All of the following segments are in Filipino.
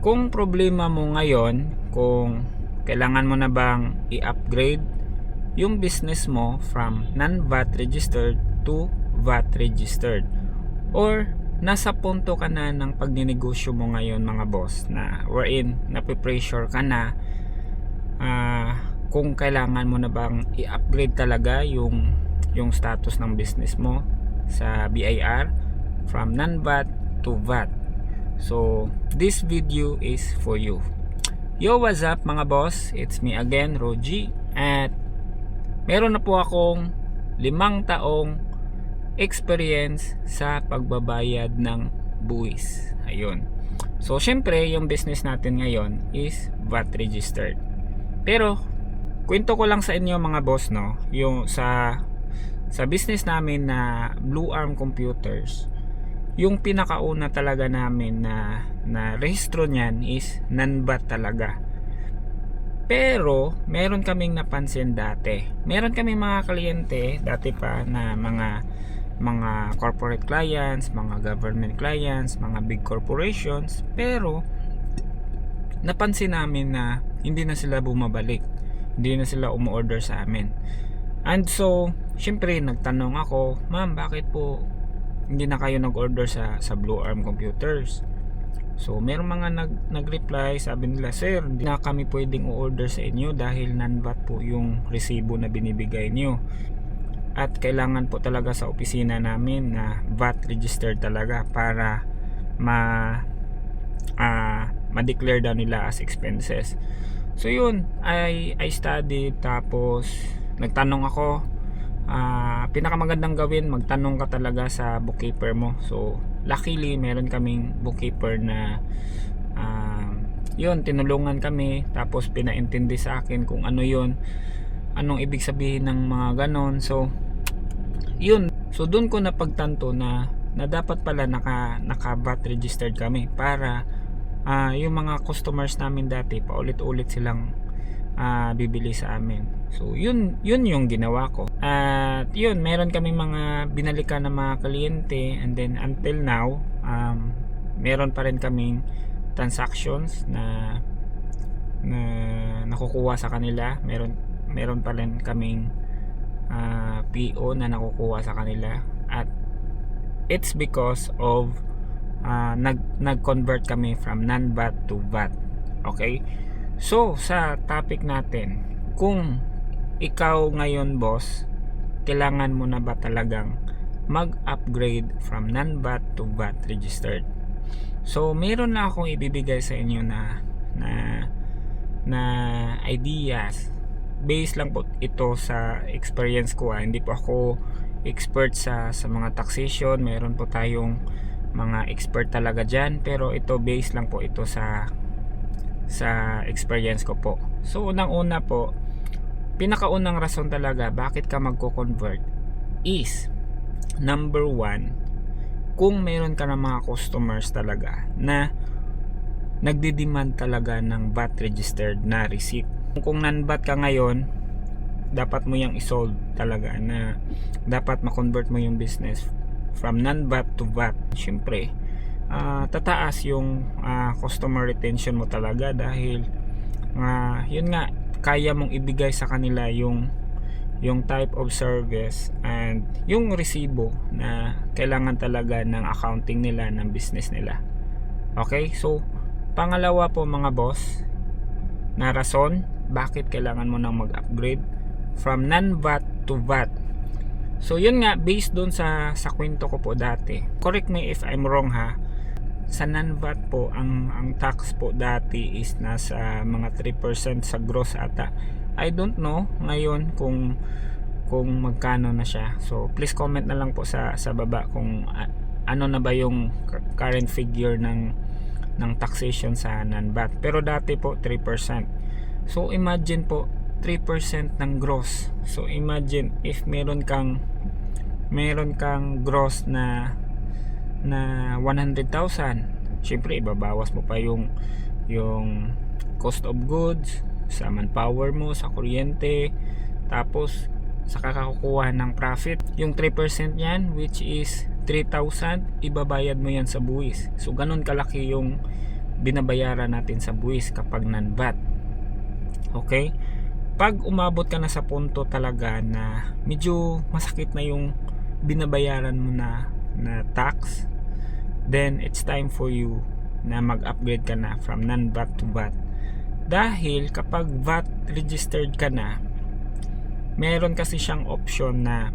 Kung problema mo ngayon, kung kailangan mo na bang i-upgrade yung business mo from non-VAT registered to VAT registered, or nasa punto ka na ng pagninegosyo mo ngayon mga boss, na wherein napipressure ka na, kung kailangan mo na bang i-upgrade talaga yung status ng business mo sa BIR from non-VAT to VAT. So this video is for you. Yo, what's up mga boss? It's me again, Roji. At meron na po akong 5 taong experience sa pagbabayad ng buwis. Ayun. So syempre yung business natin ngayon is VAT registered. Pero kwento ko lang sa inyo mga boss, no, yung sa business namin na Blue Arm Computers, yung pinakauna talaga namin na rehistro niyan is non-VAT talaga. Pero meron kaming napansin dati. Meron kaming mga kliyente dati pa na mga corporate clients, mga government clients, mga big corporations, pero napansin namin na hindi na sila bumabalik. Hindi na sila umu-order sa amin. And so, syempre nagtanong ako, "Ma'am, bakit po hindi na kayo nag-order sa Blue Arm Computers?" So merong mga nag-reply, sabi nila, "Sir, hindi na kami pwedeng o-order sa inyo dahil non-VAT po yung resibo na binibigay niyo. At kailangan po talaga sa opisina namin na VAT registered talaga para ma-declare daw nila as expenses." So yun, I studied, tapos nagtanong ako. Pinakamagandang gawin, magtanong ka talaga sa bookkeeper mo. So luckily meron kaming bookkeeper na yun, tinulungan kami, tapos pinaintindi sa akin kung ano yun, anong ibig sabihin ng mga ganon. So yun, so doon ko napagtanto na dapat pala naka VAT registered kami para yung mga customers namin dati paulit-ulit silang bibili sa amin. So yun yung ginawa ko. At yun, meron kaming mga binalikan ng mga kliyente, and then until now meron pa rin kaming transactions na nakukuha sa kanila. Meron pa rin kaming PO na nakukuha sa kanila, at it's because of nag-convert kami from non-VAT to VAT. Okay? So sa topic natin, kung ikaw ngayon boss, kailangan mo na ba talagang mag-upgrade from non-VAT to VAT registered? So meron na akong ibibigay sa inyo na ideas. Based lang po ito sa experience ko. Hindi po ako expert sa mga taxation. Meron po tayong mga expert talaga dyan, pero ito based lang po ito sa experience ko po. So unang-una po, pinakaunang rason talaga bakit ka magko-convert is, number 1, kung meron ka ng mga customers talaga na nagdi-demand talaga ng VAT registered na receipt. Kung non-VAT ka ngayon, dapat mo yang isolve talaga, na dapat ma-convert mo yung business from non-VAT to VAT. Syempre tataas yung customer retention mo talaga, dahil yun nga, kaya mong ibigay sa kanila yung type of service and yung resibo na kailangan talaga ng accounting nila, ng business nila. Okay, so pangalawa po mga boss na rason bakit kailangan mo nang mag-upgrade from non-VAT to VAT. So yun nga, based dun sa kwento ko po dati, correct me if I'm wrong ha, sa non-VAT po, ang tax po dati is nasa mga 3% sa gross ata. I don't know ngayon kung magkano na siya. So please comment na lang po sa baba kung ano na ba yung current figure ng taxation sa non-VAT. Pero dati po 3%. So imagine po, 3% ng gross. So imagine if meron kang gross na 100,000, syempre ibabawas mo pa yung cost of goods, sa manpower mo, sa kuryente, tapos sa kakakuha ng profit. Yung 3% yan, which is 3,000, ibabayad mo yan sa buwis. So ganun kalaki yung binabayaran natin sa buwis kapag non-VAT. Okay? Pag umabot ka na sa punto talaga na medyo masakit na yung binabayaran mo na tax, then it's time for you na mag-upgrade ka na from non-VAT to VAT. Dahil kapag VAT registered ka na, meron kasi siyang option na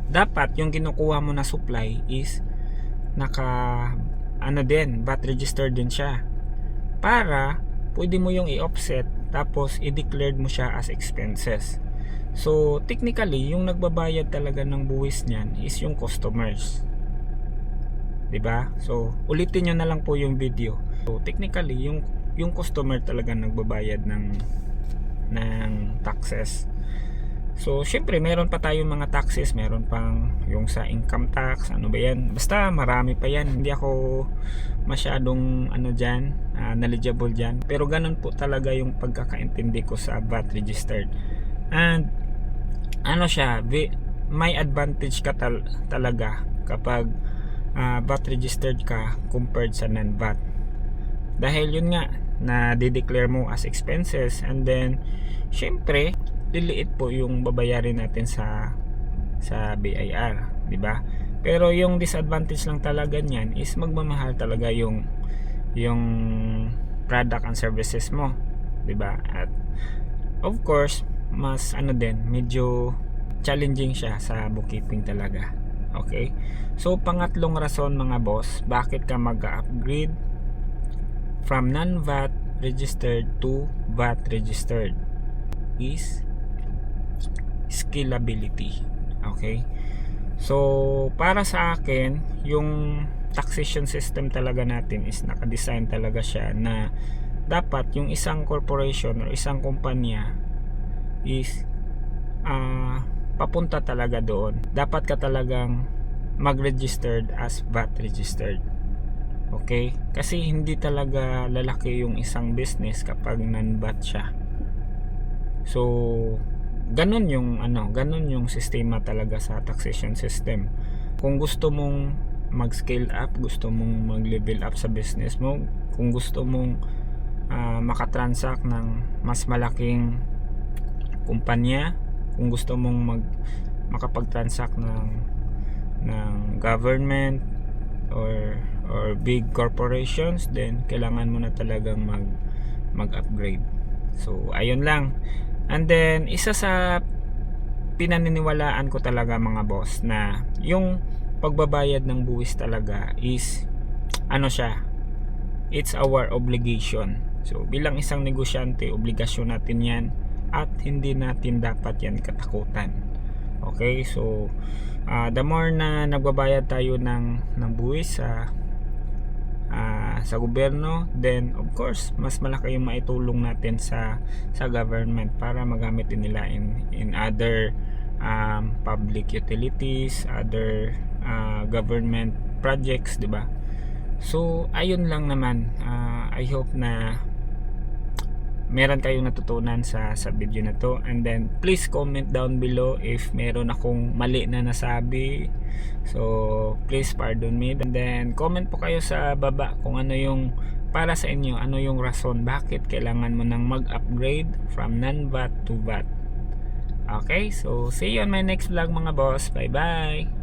dapat yung kinukuha mo na supply is VAT registered din siya, para pwede mo yung i-offset tapos i-declared mo siya as expenses. So technically yung nagbabayad talaga ng buwis niyan is yung customers, 'di ba? So ulitin niyo na lang po yung video. So technically yung customer talaga nagbabayad ng taxes. So syempre meron pa tayong mga taxes, meron pang yung sa income tax, ano ba yan, basta marami pa yan. Hindi ako masyadong knowledgeable dyan, pero ganun po talaga yung pagkakaintindi ko sa VAT registered. And may advantage ka talaga kapag VAT registered ka compared sa non-VAT, dahil yun nga na de-declare mo as expenses, and then syempre liliit po yung babayarin natin sa BIR, di ba? Pero yung disadvantage lang talaga niyan is magmamahal talaga yung product and services mo, di ba? At of course mas medyo challenging siya sa bookkeeping talaga. Okay? So pangatlong rason mga boss, bakit ka mag-upgrade from non-VAT registered to VAT registered is scalability. Okay? So para sa akin, yung taxation system talaga natin is nakadesign talaga siya na dapat yung isang corporation or isang kumpanya is papunta talaga doon. Dapat ka talagang mag-registered as VAT registered. Okay? Kasi hindi talaga lalaki yung isang business kapag non-VAT siya. So ganun yung sistema talaga sa taxation system. Kung gusto mong mag-scale up, gusto mong mag-level up sa business mo, kung gusto mong makatransact ng mas malaking kumpanya, kung gusto mong makapag-transact ng government or big corporations, then kailangan mo na talagang mag-upgrade. So ayun lang. And then isa sa pinaniniwalaan ko talaga mga boss, na yung pagbabayad ng buwis talaga is it's our obligation. So bilang isang negosyante, obligasyon natin yan at hindi natin dapat yan katakutan. Okay? So the more na nagbabayad tayo ng buwis sa gobyerno, then of course mas malaki yung maitulong natin sa government para magamit din nila in other public utilities, other government projects, di ba? So ayun lang naman. I hope na meron kayong natutunan sa video na to, and then please comment down below if meron akong mali na nasabi. So please pardon me, and then comment po kayo sa baba kung ano yung para sa inyo, ano yung rason bakit kailangan mo nang mag-upgrade from non-VAT to VAT. Okay, so see you on my next vlog mga boss. Bye bye.